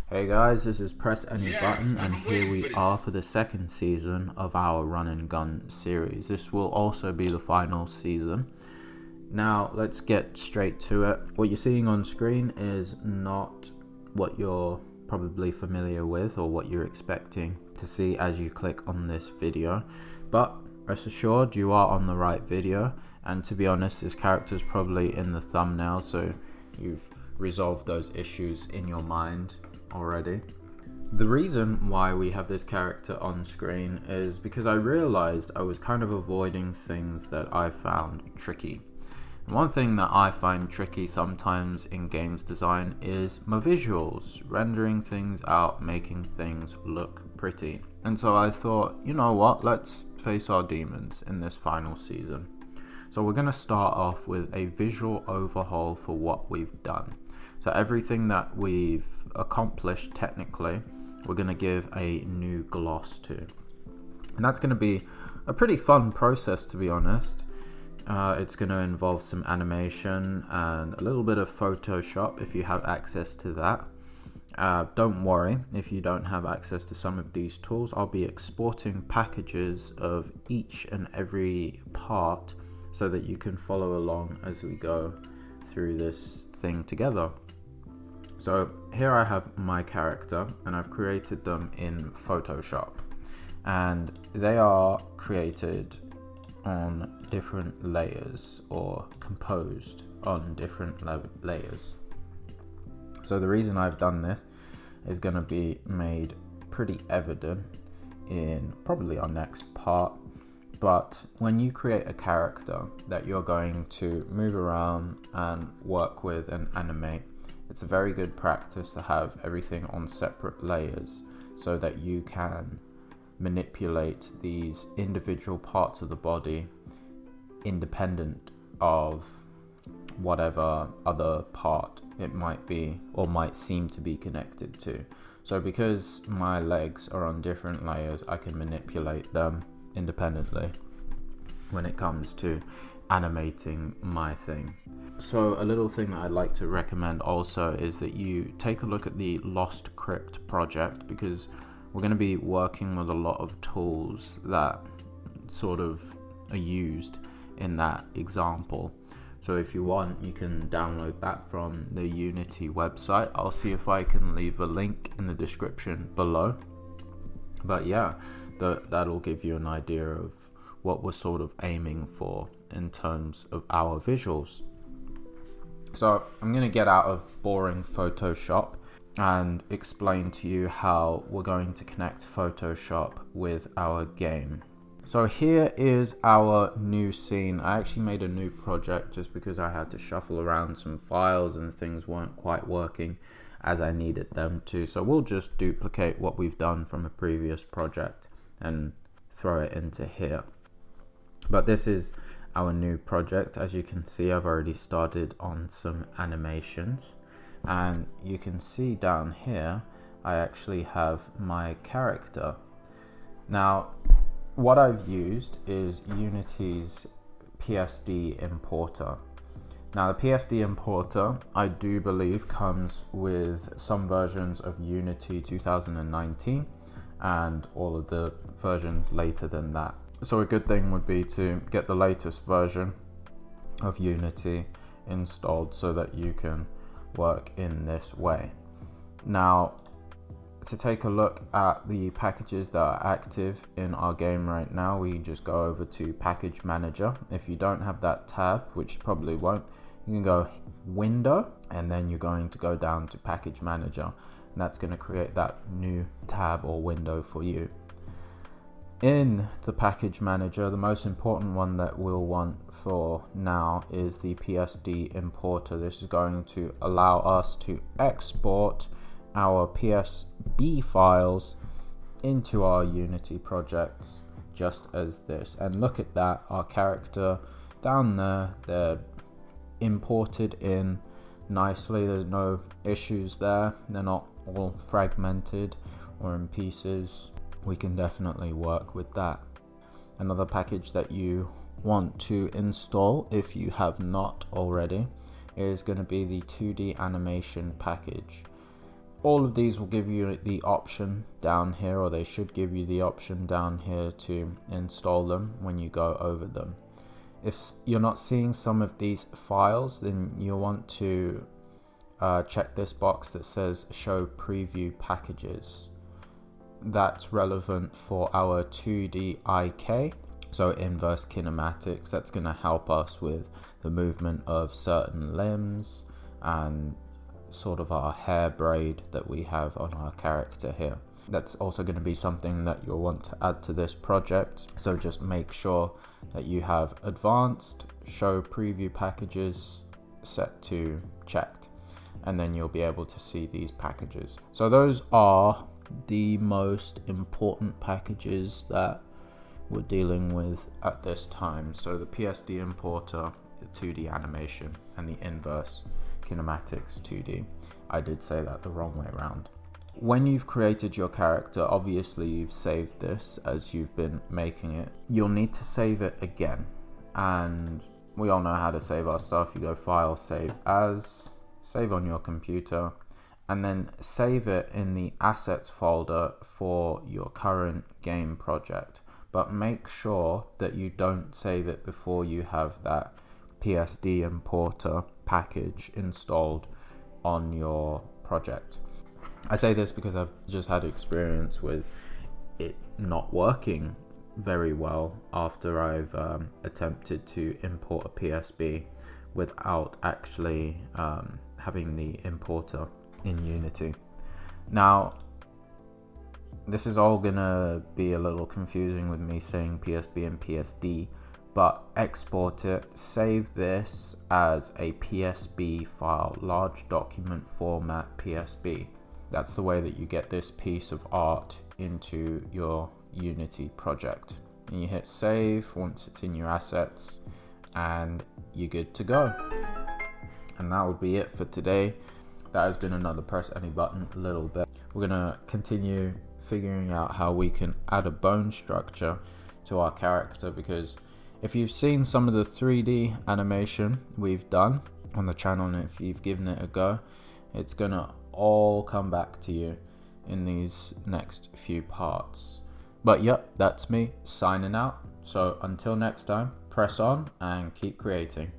Hey guys, this is Press Any Button, and here we are for the second season of our Run and Gun series. This will also be the final season. Now, let's get straight to it. What you're seeing on screen is not what you're probably familiar with or what you're expecting to see as you click on this video, but rest assured you are on the right video. And to be honest, this character is probably in the thumbnail, so you've resolved those issues in your mind already. The reason why we have this character on screen is because I realized I was kind of avoiding things that I found tricky. And one thing that I find tricky sometimes in games design is my visuals, rendering things out, making things look pretty. And so I thought, you know what, let's face our demons in this final season. So we're going to start off with a visual overhaul for what we've done. So everything that we've accomplished technically, we're going to give a new gloss to. And that's going to be a pretty fun process, to be honest. It's going to involve some animation and a little bit of Photoshop if you have access to that. Don't worry if you don't have access to some of these tools. I'll be exporting packages of each and every part so that you can follow along as we go through this thing together. So here I have my character, and I've created them in Photoshop, and they are created on different layers or composed on different layers. So the reason I've done this is going to be made pretty evident in probably our next part. But when you create a character that you're going to move around and work with and animate, it's a very good practice to have everything on separate layers so that you can manipulate these individual parts of the body independent of whatever other part it might be or might seem to be connected to. So because my legs are on different layers, I can manipulate them independently when it comes to animating my thing. So a little thing that I'd like to recommend also is that you take a look at the Lost Crypt project, because we're going to be working with a lot of tools that sort of are used in that example. So if you want, you can download that from the Unity website. I'll see if I can leave a link in the description below. But yeah, that'll give you an idea of what we're sort of aiming for in terms of our visuals. So I'm going to get out of boring Photoshop and explain to you how we're going to connect Photoshop with our game. So here is our new scene. I actually made a new project just because I had to shuffle around some files and things weren't quite working as I needed them to. So we'll just duplicate what we've done from a previous project and throw it into here. But this is our new project. As you can see, I've already started on some animations, and you can see down here I actually have my character. Now what I've used is Unity's PSD importer. Now the PSD importer, I do believe, comes with some versions of Unity 2019 and all of the versions later than that. So a good thing would be to get the latest version of Unity installed so that you can work in this way. Now, to take a look at the packages that are active in our game right now, we just go over to Package Manager. If you don't have that tab, which you probably won't, you can go Window, and then you're going to go down to Package Manager, and that's going to create that new tab or window for you. In the Package Manager, the most important one that we'll want for now is the PSD importer. This is going to allow us to export our PSB files into our Unity projects just as this. And look at that, our character down there, they're imported in nicely. There's no issues there. They're not all fragmented or in pieces. We can definitely work with that. Another package that you want to install, if you have not already, is going to be the 2D animation package. all of these will give you the option down here, or they should give you the option down here to install them when you go over them. If you're not seeing some of these files, then you'll want to check this box that says show preview packages. That's relevant for our 2D IK, so inverse kinematics. That's going to help us with the movement of certain limbs and sort of our hair braid that we have on our character here. That's also going to be something that you'll want to add to this project, so just make sure that you have advanced show preview packages set to checked, and then you'll be able to see these packages. So those are the most important packages that we're dealing with at this time. So the PSD importer, the 2D animation, and the inverse kinematics 2D. I did say that the wrong way around. When you've created your character, obviously you've saved this as you've been making it. You'll need to save it again, and we all know how to save our stuff. You go File, Save As, save on your computer, and then save it in the assets folder for your current game project. But make sure that you don't save it before you have that PSD importer package installed on your project. I say this because I've just had experience with it not working very well after I've attempted to import a PSB without actually having the importer in Unity. Now, this is all gonna be a little confusing with me saying PSB and PSD, but export it, save this as a PSB file, large document format PSB. That's the way that you get this piece of art into your Unity project. And you hit save once it's in your assets, and you're good to go. And that would be it for today. That has been another Press Any Button a little bit. We're gonna continue figuring out how we can add a bone structure to our character, because if you've seen some of the 3D animation we've done on the channel, and if you've given it a go, it's gonna all come back to you in these next few parts. But yep, that's me signing out. So until next time, press on and keep creating.